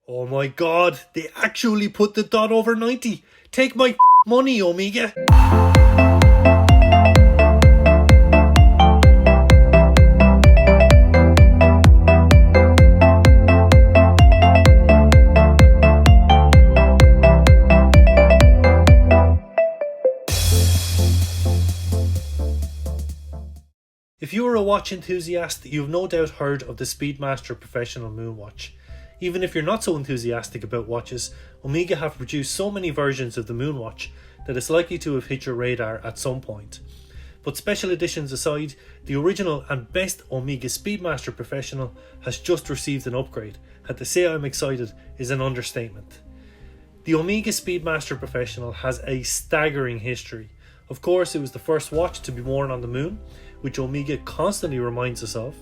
Oh my god, they actually put the dot over 90. Take my money, Omega. If you are a watch enthusiast, you've no doubt heard of the Speedmaster Professional Moonwatch. Even if you're not so enthusiastic about watches, Omega have produced so many versions of the Moonwatch that it's likely to have hit your radar at some point. But special editions aside, the original and best Omega Speedmaster Professional has just received an upgrade, and to say I'm excited is an understatement. The Omega Speedmaster Professional has a staggering history. Of course, it was the first watch to be worn on the moon, which Omega constantly reminds us of.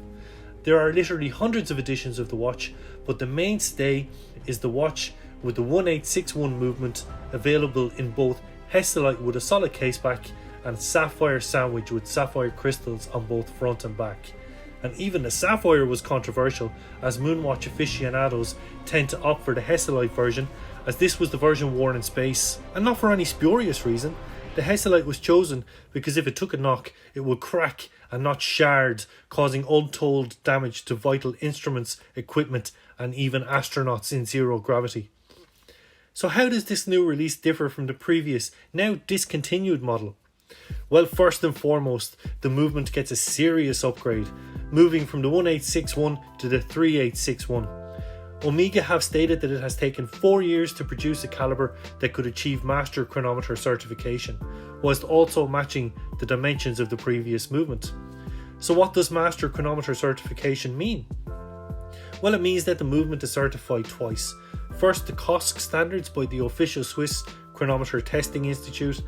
There are literally hundreds of editions of the watch, but the mainstay is the watch with the 1861 movement, available in both Hesselite with a solid caseback and sapphire sandwich with sapphire crystals on both front and back. And even the sapphire was controversial, as Moonwatch aficionados tend to opt for the Hesselite version, as this was the version worn in space, and not for any spurious reason. The Hesselite was chosen because if it took a knock, it would crack and not shard, causing untold damage to vital instruments, equipment, and even astronauts in zero gravity. So how does this new release differ from the previous, now discontinued model? Well, first and foremost, the movement gets a serious upgrade, moving from the 1861 to the 3861. Omega have stated that it has taken 4 years to produce a calibre that could achieve Master Chronometer certification, whilst also matching the dimensions of the previous movement. So what does Master Chronometer certification mean? Well, it means that the movement is certified twice. First, the COSC standards by the official Swiss Chronometer Testing Institute,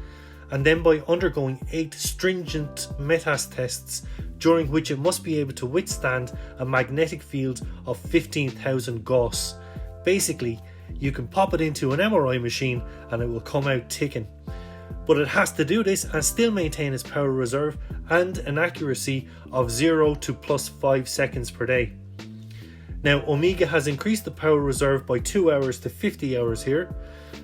and then by undergoing 8 stringent METAS tests, during which it must be able to withstand a magnetic field of 15,000 Gauss. Basically, you can pop it into an MRI machine and it will come out ticking. But it has to do this and still maintain its power reserve and an accuracy of 0 to plus 5 seconds per day. Now, Omega has increased the power reserve by 2 hours to 50 hours here,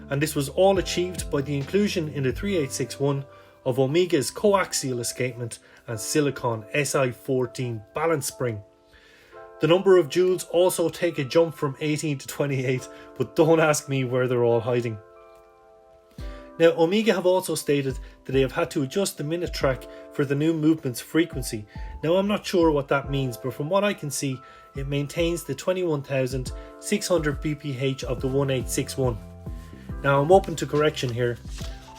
and this was all achieved by the inclusion in the 3861 of Omega's coaxial escapement and silicon SI14 balance spring. The number of joules also take a jump from 18 to 28, but don't ask me where they're all hiding. Now, Omega have also stated that they have had to adjust the minute track for the new movement's frequency. Now, I'm not sure what that means, but from what I can see, it maintains the 21,600 BPH of the 1861. Now, I'm open to correction here.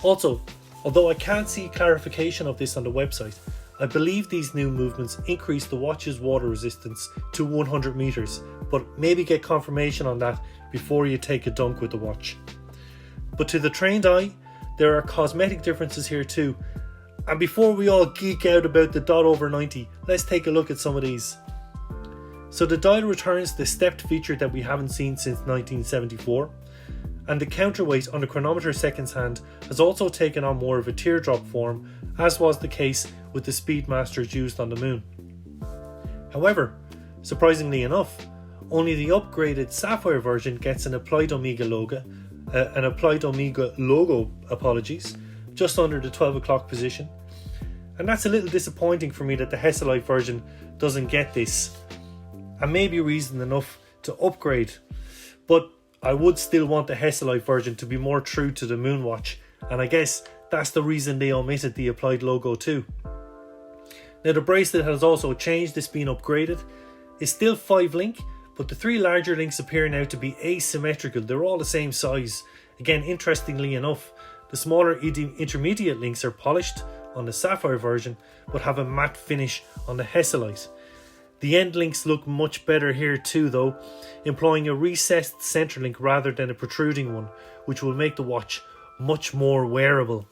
Also, although I can't see clarification of this on the website, I believe these new movements increase the watch's water resistance to 100 meters, but maybe get confirmation on that before you take a dunk with the watch. But to the trained eye, there are cosmetic differences here too. And before we all geek out about the dot over 90, let's take a look at some of these. So the dial returns the stepped feature that we haven't seen since 1974. And the counterweight on the chronometer seconds hand has also taken on more of a teardrop form, as was the case with the Speedmasters used on the moon. However, surprisingly enough, only the upgraded Sapphire version gets an applied Omega logo, just under the 12 o'clock position. And that's a little disappointing for me that the Hesselite version doesn't get this, and maybe reason enough to upgrade. But I would still want the Hesselite version to be more true to the Moonwatch, and I guess that's the reason they omitted the applied logo too. Now, the bracelet has also changed, it's been upgraded. It's still 5 link, but the 3 larger links appear now to be asymmetrical. They're all the same size. Again, interestingly enough, the smaller intermediate links are polished on the Sapphire version, but have a matte finish on the Hesselite. The end links look much better here too though, employing a recessed center link rather than a protruding one, which will make the watch much more wearable.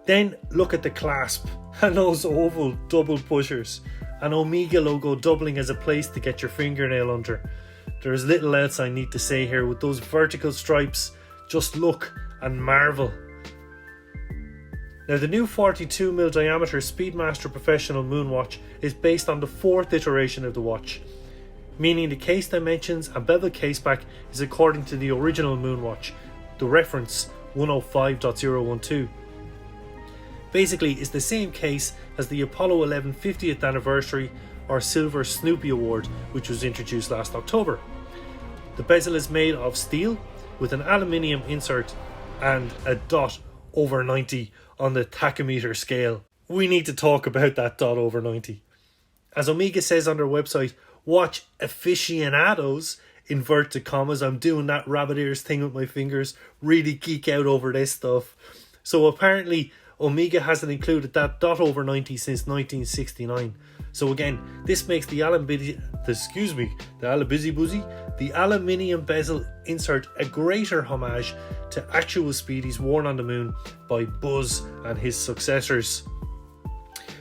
Then look at the clasp and those oval double pushers, an Omega logo doubling as a place to get your fingernail under. There is little else I need to say here. With those vertical stripes, just look and marvel. Now, the new 42mm diameter Speedmaster Professional Moonwatch is based on the 4th iteration of the watch. meaning the case dimensions and bevel caseback is according to the original Moonwatch, the reference 105.012. Basically, it's the same case as the Apollo 11 50th anniversary or Silver Snoopy Award, which was introduced last October. The bezel is made of steel with an aluminium insert and a dot over 90 on the tachometer scale. We need to talk about that dot over 90. As Omega says on their website, watch aficionados, inverted commas, I'm doing that rabbit ears thing with my fingers, really geek out over this stuff. So apparently Omega hasn't included that dot over 90 since 1969. So again, this makes the aluminium bezel insert a greater homage to actual speedies worn on the moon by Buzz and his successors.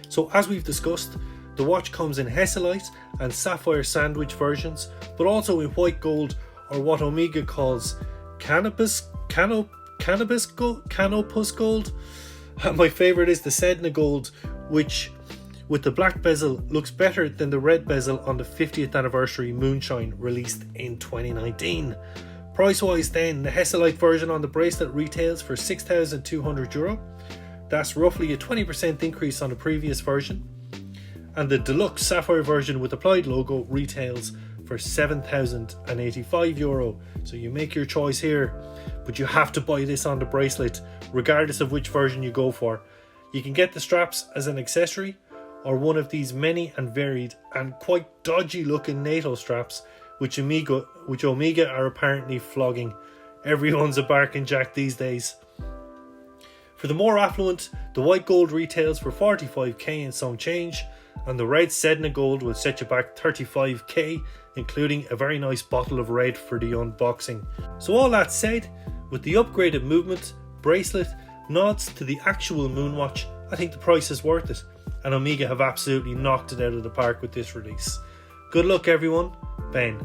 So as we've discussed, the watch comes in Hesselite and Sapphire Sandwich versions, but also in white gold, or what Omega calls canopus gold. My favourite is the Sedna gold, which with the black bezel looks better than the red bezel on the 50th anniversary Moonshine released in 2019. Price wise then, the Hesselite version on the bracelet retails for €6,200. That's roughly a 20% increase on the previous version. And the deluxe sapphire version with applied logo retails for €7,085. So you make your choice here, but you have to buy this on the bracelet regardless of which version you go for. You can get the straps as an accessory or one of these many and varied and quite dodgy looking NATO straps which Omega are apparently flogging. Everyone's a barking jack these days. For the more affluent, the white gold retails for $45k and some change, and the red Sedna gold will set you back $35k, including a very nice bottle of red for the unboxing. So all that said, with the upgraded movement, bracelet, nods to the actual Moonwatch, I think the price is worth it, and Omega have absolutely knocked it out of the park with this release. Good luck everyone, Ben.